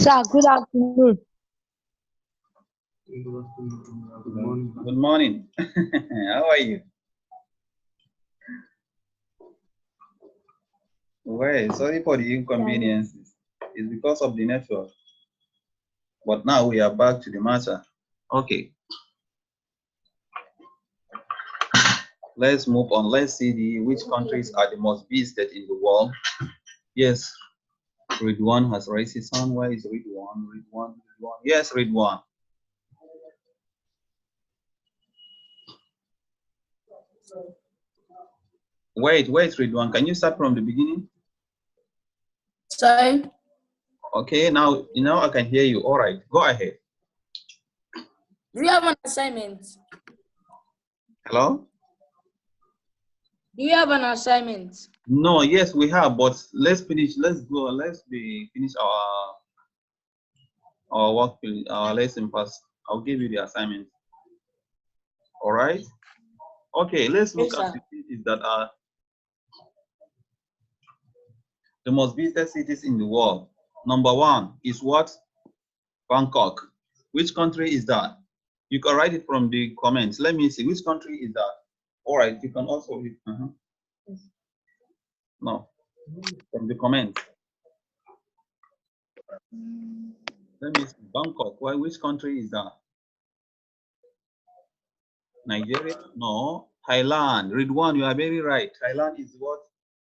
Sir, good afternoon. Good morning. How are you? Well, sorry for the inconveniences. It's because of the network. But now we are back to the matter. Okay. Let's move on. Let's see which countries are the most visited in the world. Yes, Ridwan has raised his hand. Where is Ridwan? Ridwan. Yes, Ridwan. Wait, Ridwan. Can you start from the beginning? Sorry. Okay, now I can hear you. All right, go ahead. Do you have an assignment? Hello? Do you have an assignment? No, yes, we have, but let's finish. Let's go. Finish our work, our lesson first. I'll give you the assignment. All right. Okay, let's look at the cities that are the most visited cities in the world. Number 1 is what? Bangkok. Which country is that? You can write it from the comments. Let me see. Which country is that? All right. You can also read. No, from the comments. Let me see. Bangkok. Why? Which country is that? Nigeria? No. Thailand. Read one. You are very right. Thailand is what?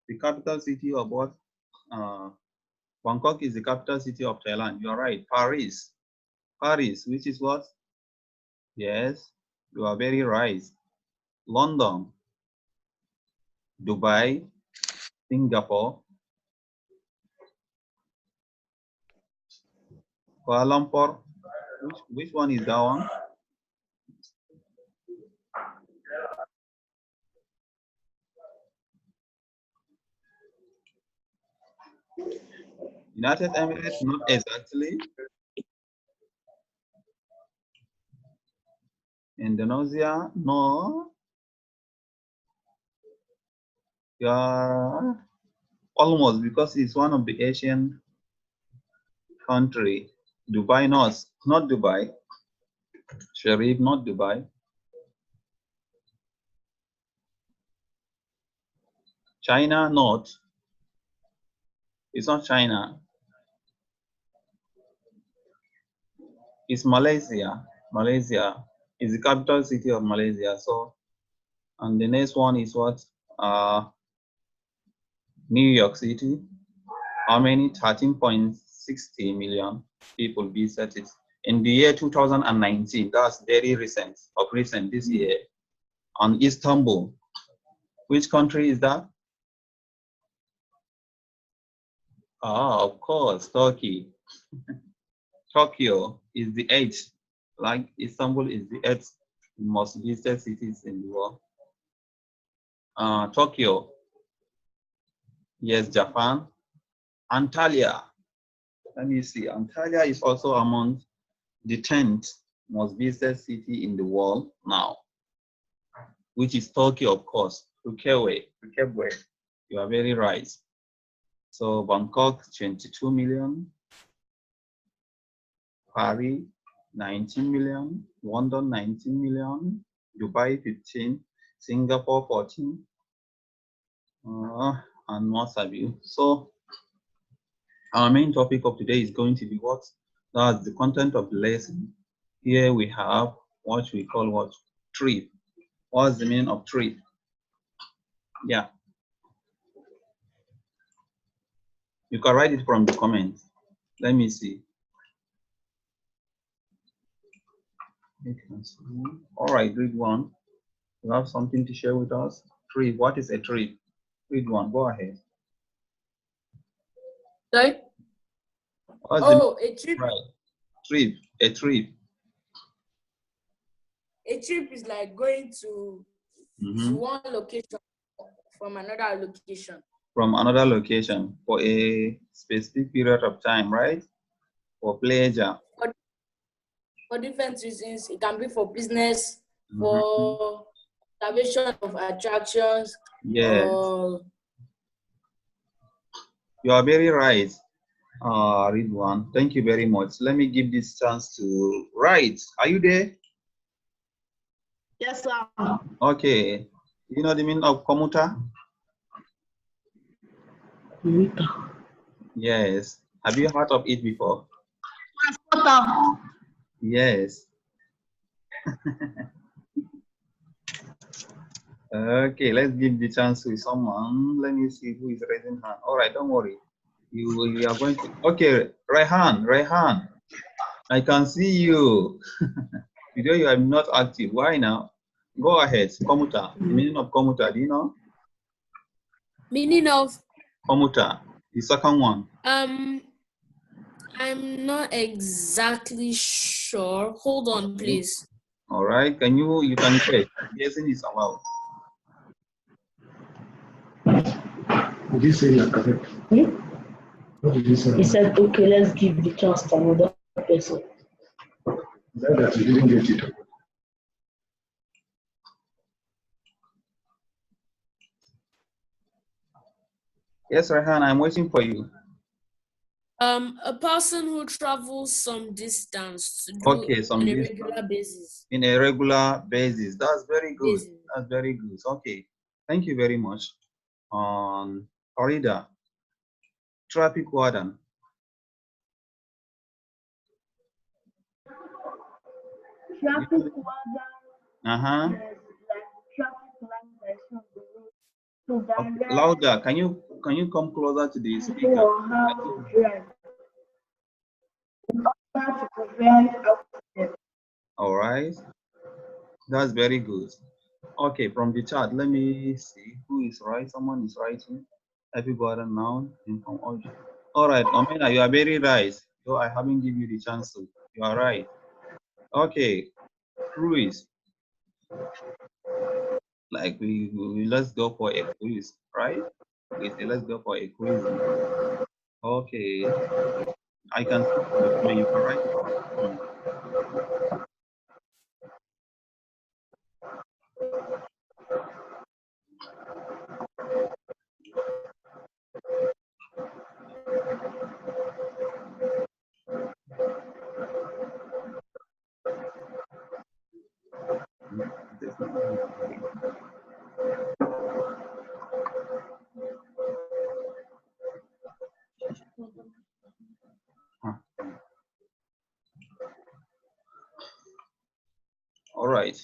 The capital city of what? Bangkok is the capital city of Thailand. You are right. Paris. Paris, which is what? Yes, you are very right. London. Dubai. Singapore. Kuala Lumpur. Which one is that one? United Emirates, not exactly. Indonesia, no. You are almost, because it's one of the Asian country. Dubai, not Dubai. Sharif, not Dubai. China, not. It's not China. It's Malaysia. Malaysia is the capital city of Malaysia. So, and the next one is what? New York City. How many? 13.60 million people visited it in the year 2019. That's very recent, this year. And Istanbul. Which country is that? Of course, Turkey. Tokyo is the 8th, like Istanbul is the 8th most visited cities in the world. Tokyo, yes, Japan. Antalya, let me see, Antalya is also among the 10th most visited city in the world now, which is Tokyo, of course. Phuket, you are very right. So Bangkok, 22 million. Paris, 19 million. London, 19 million. Dubai, 15. Singapore, 14. And what have you. So our main topic of today is going to be what? That's the content of the lesson. Here we have what we call what? Trip. What's the meaning of trip? Yeah. You can write it from the comments. Let me see. All right, read one. You have something to share with us? Trip. What is a trip? Read one. Go ahead. Sorry? A trip. Right. Trip. A trip. A trip is like going to one location from another location. From another location for a specific period of time, right? For pleasure. For different reasons. It can be for business, for observation of attractions. Yes. You are very right. Read one. Thank you very much. Let me give this chance to write. Are you there? Yes, sir. Okay. You know the meaning of commuter? Commuter. Yes. Have you heard of it before? Transporter. Yes. Okay, let's give the chance to someone. Let me see who is raising hand. All right, don't worry. You are going to. Okay, Rayhan. I can see you. You are not active. Why now? Go ahead. Commuter. The meaning of commuter. Do you know? Meaning of Commuter. The second one. I'm not exactly sure. Hold on, please. All right. You can guess. Guessing is allowed. Did you say you're correct? What did you say? He said, okay, let's give the chance to another person. That you didn't get it. Yes, Rayhan, I'm waiting for you. A person who travels some distance to do Okay, on a distance. regular basis. In a regular basis. That's very good. Basis. That's very good. Okay. Thank you very much. Farida, traffic warden. Traffic warden Uh-huh. is like traffic light that's on the road to direct Louder. Can you come closer to the people speaker? on how to drive. In order to prevent accidents. All right. That's very good. Okay, from the chat, let me see who is right. Someone is writing. Have you got a noun? Inform object. All right, Omena, you are very right. So I haven't given you the chance to. You are right. Okay, cruise. Like we let's go for a quiz, right? We say let's go for a quiz. Okay, I can see the comment. You can write it from the comment. All right.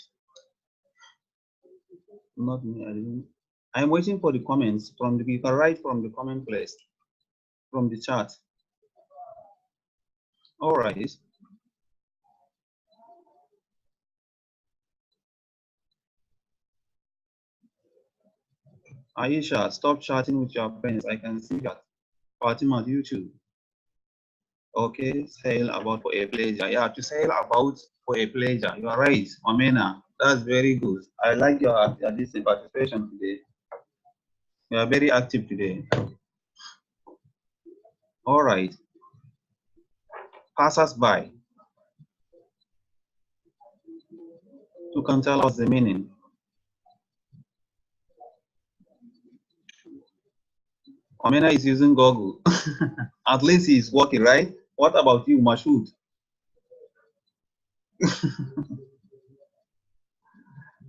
Not me. I didn't. I'm waiting for the comments from the. You can write from the comment place, from the chat. All right. Aisha, stop chatting with your friends. I can see that. Fatima, YouTube. Okay, sail about for a pleasure. Yeah, to sail about for a pleasure. You are right, Omena. That's very good. I like your this participation today. You are very active today. All right. Passers by. You can tell us the meaning. Omena is using Google. At least he is working, right? What about you, Mashood?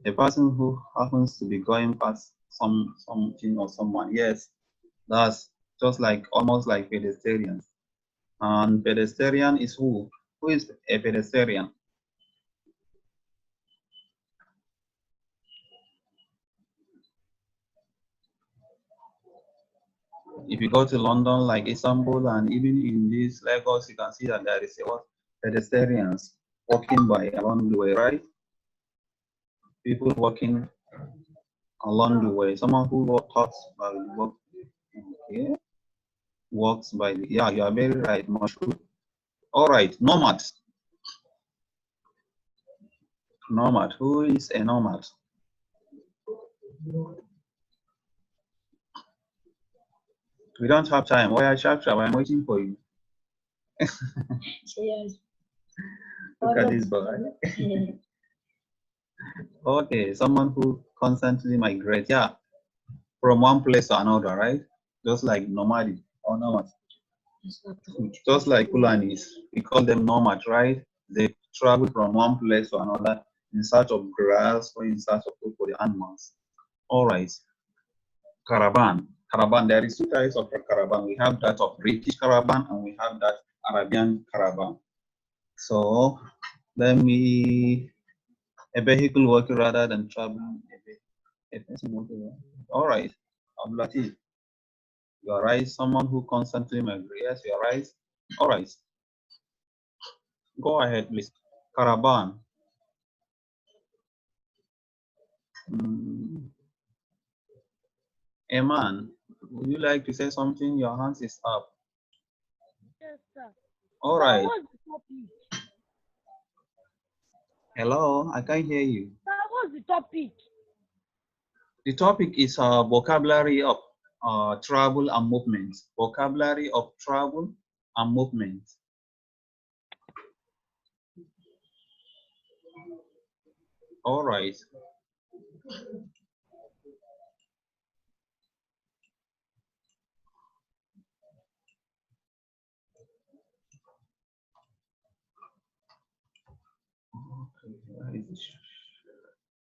A person who happens to be going past something or someone. Yes, that's just like almost like pedestrians. And pedestrian is who? Who is a pedestrian? If you go to London, like Istanbul, and even in this Lagos, you can see that there is a lot of pedestrians walking by along the way, right? People walking along the way. Someone who talks by walk, okay, walks by. Yeah, you are very right, Mushroom. All right, nomad. Nomad. Who is a nomad? We don't have time. Why are sharp? I'm waiting for you. Yes. Look at this boy. Okay, someone who constantly migrates. Yeah, from one place to another, right? Just like nomadic or nomad. Just like Fulanis, we call them nomads, right? They travel from one place to another in search of grass or in search of food for the animals. All right. Caravan. Caravan. There is two types of caravan. We have that of British caravan and we have that Arabian caravan. So let me a vehicle working rather than traveling. All right. Abdulatif. You are right. Someone who constantly migrates. You are right. All right. Go ahead, please. Caravan. Eman, would you like to say something? Your hand is up. Yes, sir. All Sir, right. what's the topic? Hello, I can't hear you. Sir, what's the topic? The topic is vocabulary of travel and movement. Vocabulary of travel and movement. All right.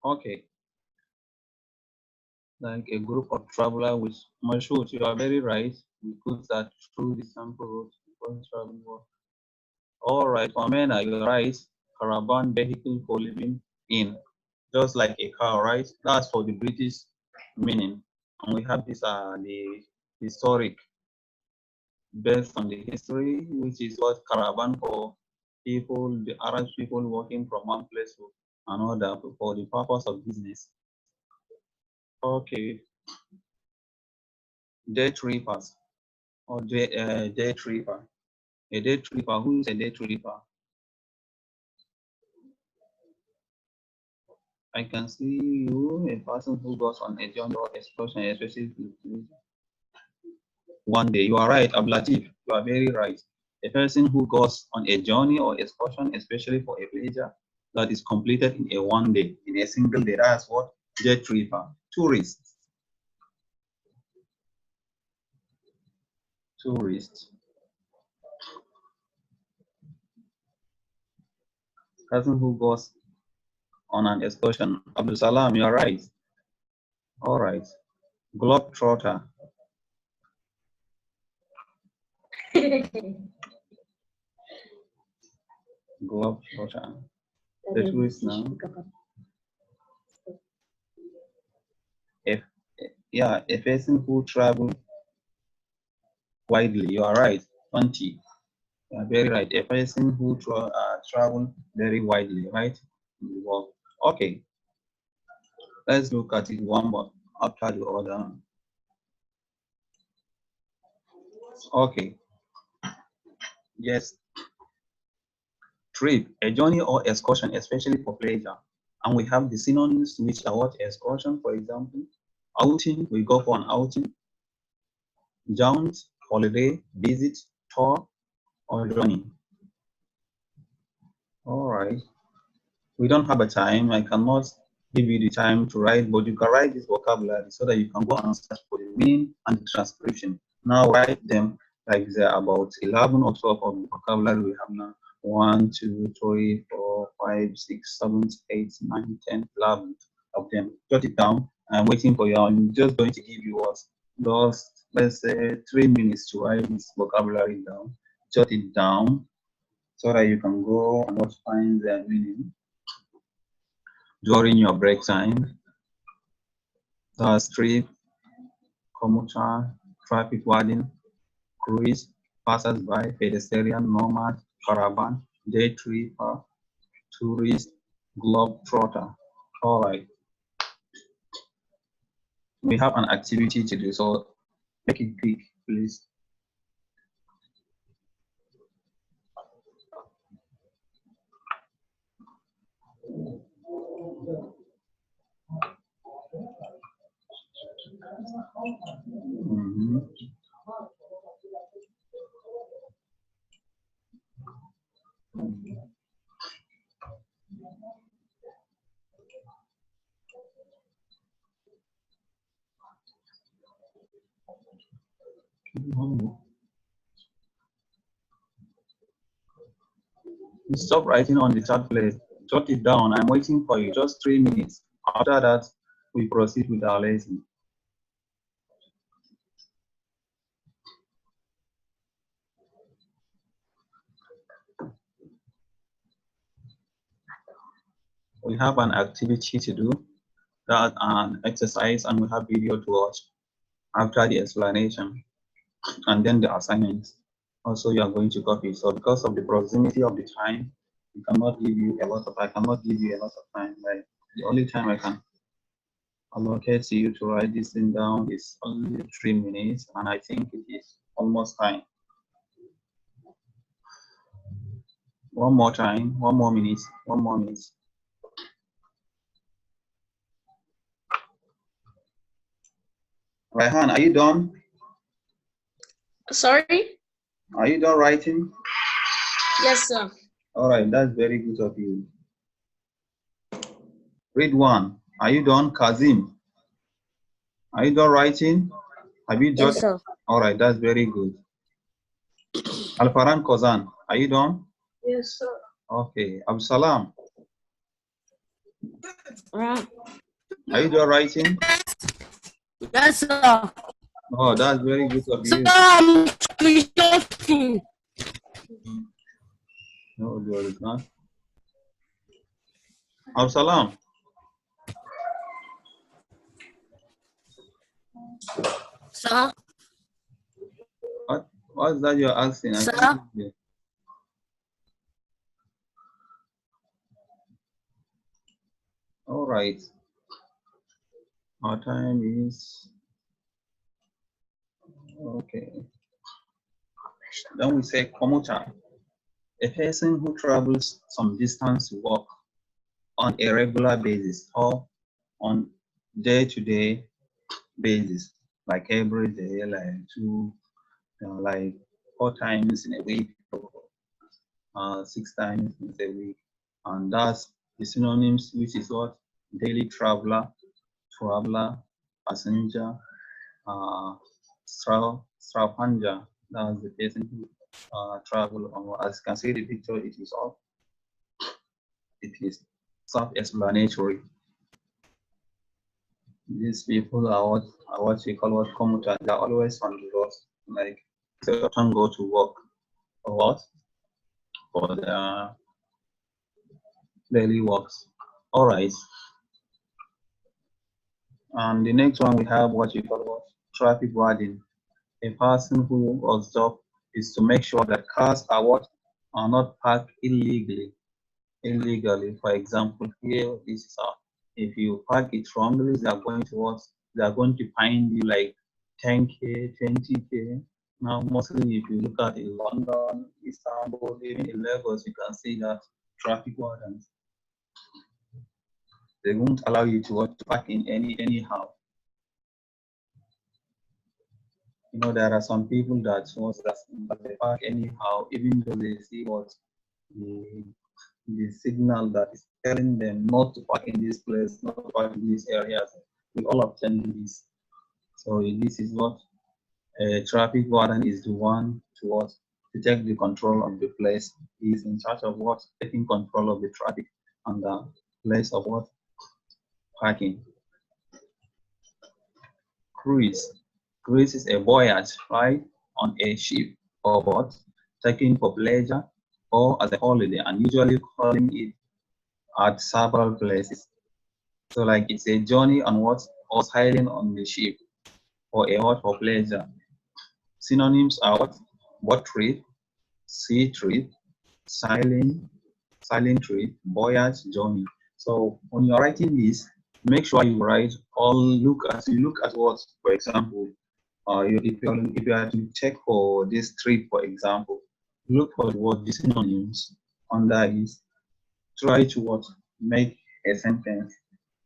Okay. Like a group of travelers with Mashoot, you are very right. We put that through the sample route before travel work. All right, Omena, you're right. Caravan vehicle for living in, just like a car, right? That's for the British meaning. And we have this the historic, based on the history, which is what caravan for people, the Arab people working from one place to another for the purpose of business. Okay. Day trippers or day tripper. A day tripper, who is a day tripper? I can see you, a person who goes on a journey or excursion, especially one day. You are right, Ablatif. You are very right. A person who goes on a journey or excursion, especially for a pleasure, that is completed in a one day, in a single day. That's what day tripper. Tourist. Tourist. Person who goes on an excursion. Abdul Salam, you are right. All right. Globetrotter. Globetrotter. The tourist now. A person who travel widely. You are right. 20. You are very right. A person who travel very widely, right? In the world. Okay. Let's look at it one after the other. Okay. Yes. Trip, a journey or excursion, especially for pleasure. And we have the synonyms which are what? Excursion, for example. Outing, we go for an outing. Jaunt, holiday, visit, tour, or journey. All right. We don't have a time. I cannot give you the time to write, but you can write this vocabulary so that you can go and search for the meaning and the transcription. Now write them like there are about 11 or 12 of the vocabulary we have now. 1, 2, 3, 4, 5, 6, 7, 8, 9, 10, 11 of them. Jot it down. I'm waiting for you. I'm just going to give you what? Just, let's say, 3 minutes to write this vocabulary down. Jot it down so that you can go and find their meaning during your break time. Street, commuter, traffic warden, cruise, passers-by, pedestrian, nomad, caravan, day tripper, tourist, globetrotter. All right. We have an activity to do, so make it quick, please. Stop writing on the chat place. Jot it down. I'm waiting for you. Just 3 minutes. After that, we proceed with our lesson. We have an activity to do, that an exercise, and we have video to watch after the explanation, and then the assignment. Also, you are going to copy. So because of the proximity of the time, I cannot give you a lot of time. Like the only time I can allocate to you to write this thing down is only 3 minutes, and I think it is almost time. One more time, 1 more minute, 1 more minute. Raihan, are you done? Sorry? Are you done writing? Yes, sir. All right, that's very good of you. Read one. Are you done? Kazim, are you done writing? Have you jotted? Yes, sir. All right, that's very good. Alfaran Kozan, are you done? Yes, sir. Okay. Absalam, Right. are you done writing? Yes, sir. Oh, that's very good of you. I'm screenshotting. No, there is not. Absalam, Sir? what's that you're asking? I Sir? can't hear you. All right. Our time is okay. Then we say commuter, a person who travels some distance to work on a regular basis or on day-to-day basis, like every day, like like 4 times in a week, or 6 times in a week, and that's the synonyms, which is what? Daily traveler, passenger, strapanja. That's the person who travel on. As you can see the picture, it is self-explanatory. These people are what we call what commuter. They're always on the road, like they often go to work for what? For their daily works. All right. And the next one we have what you call what? Traffic warden. A person whose job is to make sure that cars are not parked illegally. For example, here this is if you park it wrongly, they are going to what? They are going to fine you like 10K, 20K. Now, mostly if you look at in London, Istanbul, even in Lagos, you can see that traffic wardens, they won't allow you to park in anyhow. You know, there are some people that they park anyhow, even though they see what the signal that is telling them not to park in this place, not to park in these areas. We all obtain this. So this is what a traffic warden is the one to take the control of the place. He is in charge of what? Taking control of the traffic and the place of what? Parking. Cruise. Cruise is a voyage, right, on a ship or boat, taken for pleasure or as a holiday, and usually calling it at several places. So like it's a journey on what? Or sailing on the ship, or a what? For pleasure. Synonyms are what? Boat trip, sea trip, sailing trip, voyage, journey. So when you're writing this, make sure you write all, look at what, for example, if you are to check for this trip, for example, look for what the synonyms under is. Try to what? Make a sentence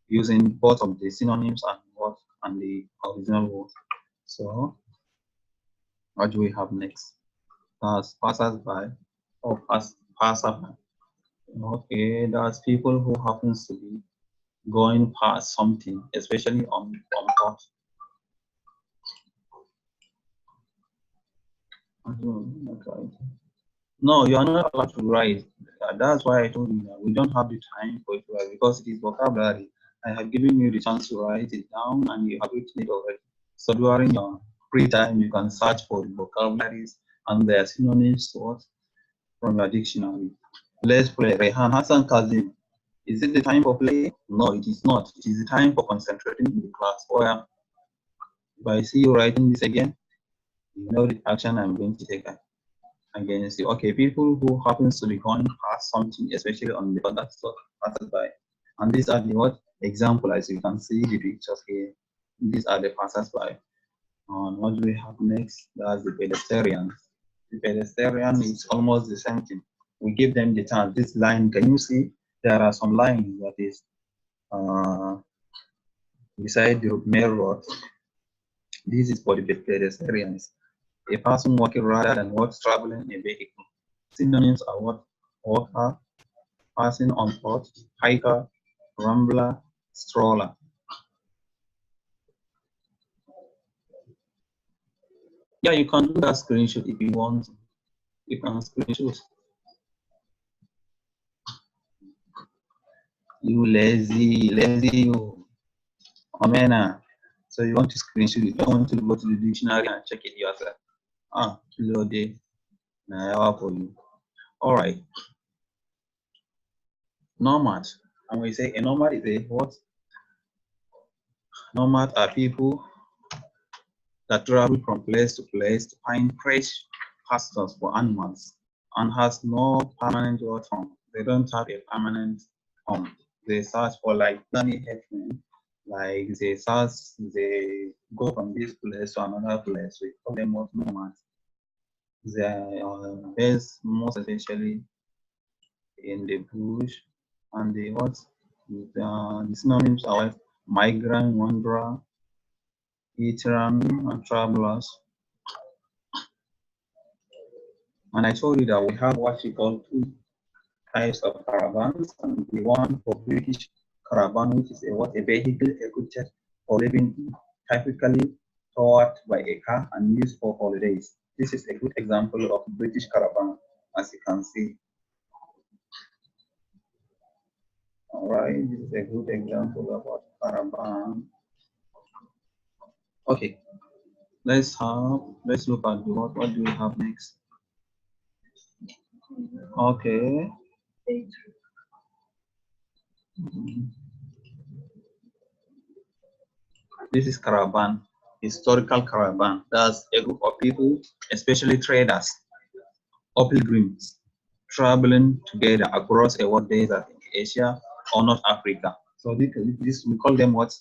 using both of the synonyms and what and the original word. So what do we have next? Passers-by or passerby. Okay, that's people who happens to be going past something, especially on foot. Okay. No, you are not allowed to write. That's why I told you that we don't have the time for it to write because it is vocabulary. I have given you the chance to write it down and you have written it already. So during your free time, you can search for the vocabularies and their synonyms to what from your dictionary. Let's play. Rehan Hassan Kazim. Is it the time for play? No, it is not. It is the time for concentrating in the class. Where if I see you writing this again, you know the action I'm going to take against you. Okay, people who happens to be going past something, especially on the other stuff passes by. And these are the what example, as you can see the pictures here. These are the passers by. And what do we have next? That's the pedestrians. The pedestrian is almost the same thing. We give them the chance. This line, can you see? There are some lines that is beside the main road. This is for the pedestrians. A person walking rather than what's traveling in a vehicle. Synonyms are what? Walker, passing on foot, hiker, rambler, stroller. Yeah, you can do that screenshot if you want. You can screenshot. You lazy you. Omena. So you want to screenshot it. You don't want to go to the dictionary and check it yourself. Ah, loaded. Now for you. All right. Nomad. And we say a nomad is a what? Nomad are people that travel from place to place to find fresh pastures for animals and has no permanent home. They don't have a permanent home. They search for like planning headmen, like they go from this place to another place. We call them what nomads. They are based most essentially in the bush and the what the synonyms are migrant, wanderer, veteran, and travelers. And I told you that we have what we call two types of caravans, and the one for British caravan, which is a vehicle equipped for living, typically towed by a car and used for holidays. This is a good example of British caravan, as you can see. All right, this is a good example of what caravan. Okay, let's look at what do we have next? Okay. This is caravan, historical caravan. That's a group of people, especially traders or pilgrims, traveling together across a world desert in Asia or North Africa. So this we call them what?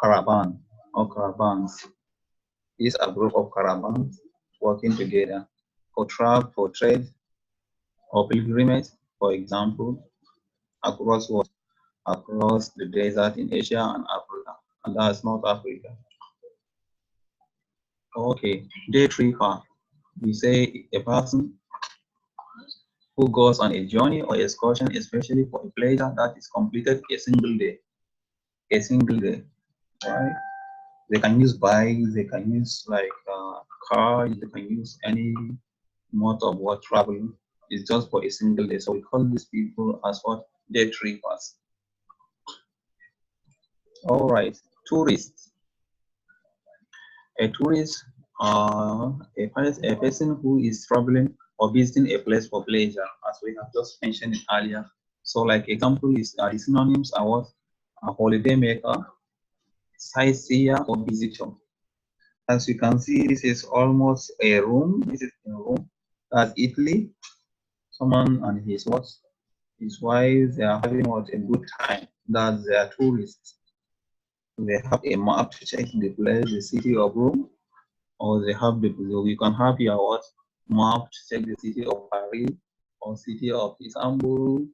Caravan or caravans. These are a group of caravans working together for travel, for trade, or pilgrimage, for example, across what? Across the desert in Asia and Africa, and that's North Africa. Okay, day tripper. We say a person who goes on a journey or excursion, especially for a pleasure that is completed a single day. A single day, right? They can use bikes, they can use like cars, they can use any mode of what traveling. It's just for a single day. So we call these people as what? Day trippers. All right, tourists. A tourist, a person who is traveling or visiting a place for pleasure, as we have just mentioned it earlier. So, like example is the synonyms are what? A holiday maker, sightseer, or visitor. As you can see, this is almost a room. This is a room. That's Italy. Someone and his what? His wife, they are having what? A good time. That they are tourists. They have a map to check the place, the city of Rome, or they have you can have your what map to check the city of Paris or city of Istanbul,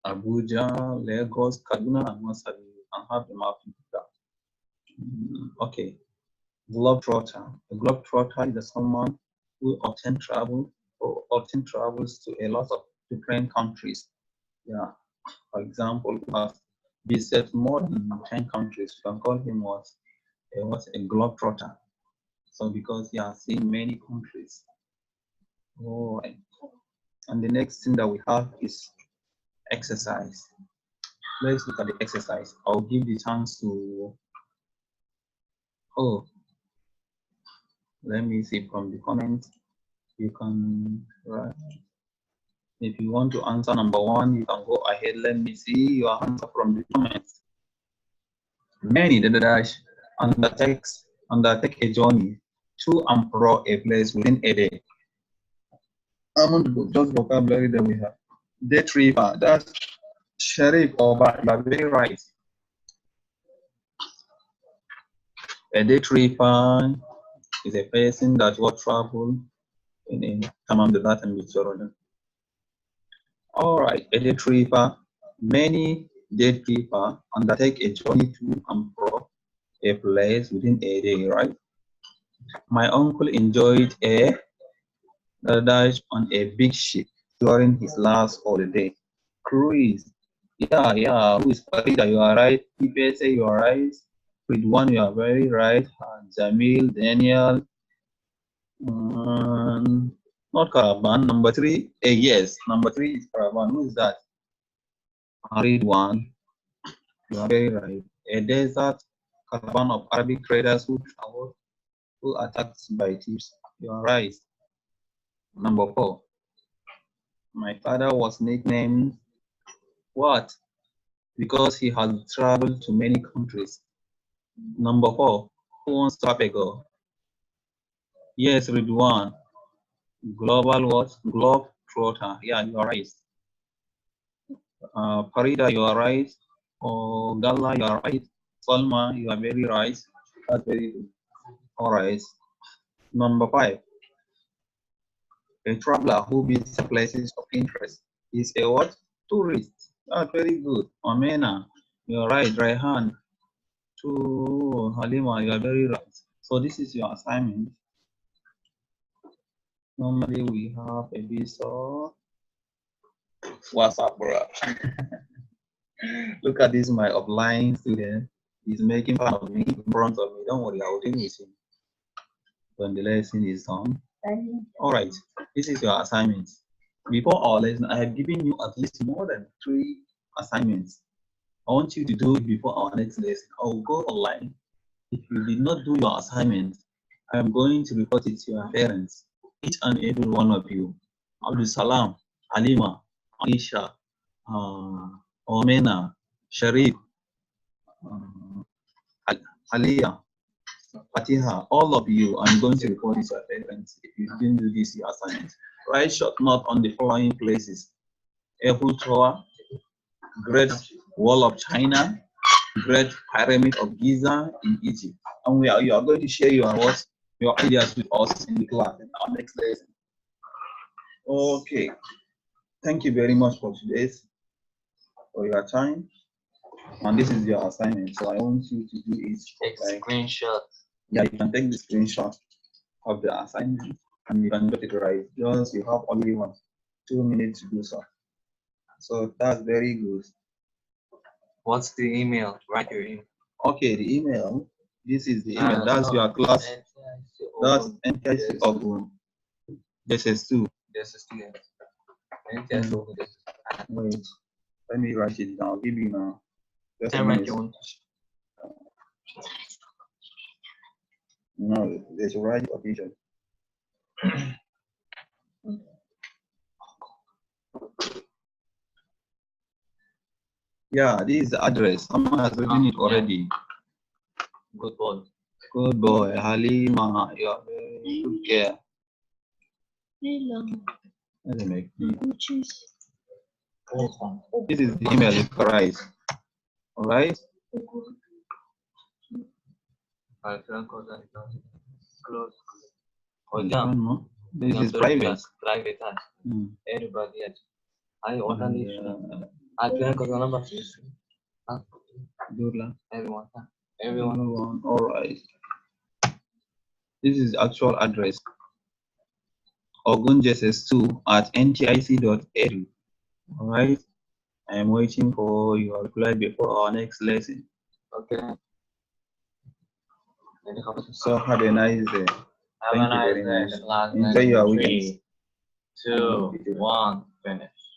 Abuja, Lagos, Kaduna, and Massabi. You can have the map to do that. Okay, globetrotter. A globetrotter is someone who often travels to a lot of different countries. Yeah, for example, who has visited more than 10 countries. You can call him what? A globetrotter. So because he has seen many countries. All right. And the next thing that we have is exercise. Let's look at the exercise. I'll give the chance to, let me see from the comments. You can write. If you want to answer number one, you can go ahead. Let me see your answer from the comments. Many dash undertake a journey to and fro a place within a day. Among just vocabulary that we have. Day tripper, that's Sheriff or you are very right. A day tripper is a person that will travel in a tamam de that and all right, a day tripper. Many day tripper undertake a journey to and fro a place within a day, right? My uncle enjoyed a dive on a big ship during his last holiday. Cruise. Yeah. Who is Farida? You are right. People say you are right. With one, you are very right. Jamil, Daniel. Not Caravan. Number three. Yes. Number three is Caravan. Who is that? Read one. You are very right. A desert caravan of Arabic traders who traveled, who attacked by thieves. You are right. Number four. My father was nicknamed what? Because he had traveled to many countries. Number four. Who wants to have a go? Yes, read one. Global what? Globe trotter. Yeah, you are right. Farida, you are right. Oh, Galla, you are right. Salma, you are very right. That's very good. All right. Number five. A traveler who visits places of interest is a what? Tourist. That's very good. Amena, you are right. Raihan. To Halima, you are very right. So this is your assignment. Normally we have a visa. What's up, bro? Look at this, my offline student. He's making fun of me in front of me. Don't worry, I will deal with him when the lesson is done. All right, this is your assignment. Before our lesson, I have given you at least more than 3 assignments. I want you to do it before our next lesson. I will go online. If you did not do your assignment, I am going to report it to your parents, each and every one of you. Abdul Salam, Halima, Aisha, Omena, Sharif, Aliyah, Fatiha, all of you, I'm going to report it to your parents if you didn't do this your assignment. Write short note on the following places: Eiffel Tower, Great Wall of China, Great Pyramid of Giza in Egypt. And you are going to share your ideas with us in the class in our next lesson. Okay. Thank you very much for your time. And this is your assignment. So I want you to do it. Take a screenshot. Yeah, you can take the screenshot of the assignment and you can get it right. Just you have only 2 minutes to do so. So that's very good. What's the email? Write your email. Okay, the email. This is the email. That's your class. That's NTIC Ogun. SS2. SS2. NTIC Ogun. Wait, let me write it down. I'll give you now. No, there's a right occasion. Yeah, this is the address. Someone has written it already. Good boy. Good boy. Halima, you are very good care. Doesn't make me. This is the email is correct. All right. This is private. Private. Everybody. I order everyone. Everyone. All right. This is actual address. Ogunjss2 at ntic.edu. All right. I am waiting for your reply before our next lesson. Okay. So have a nice day. Thank you very much. Enjoy your weekend. 2, 1, finish.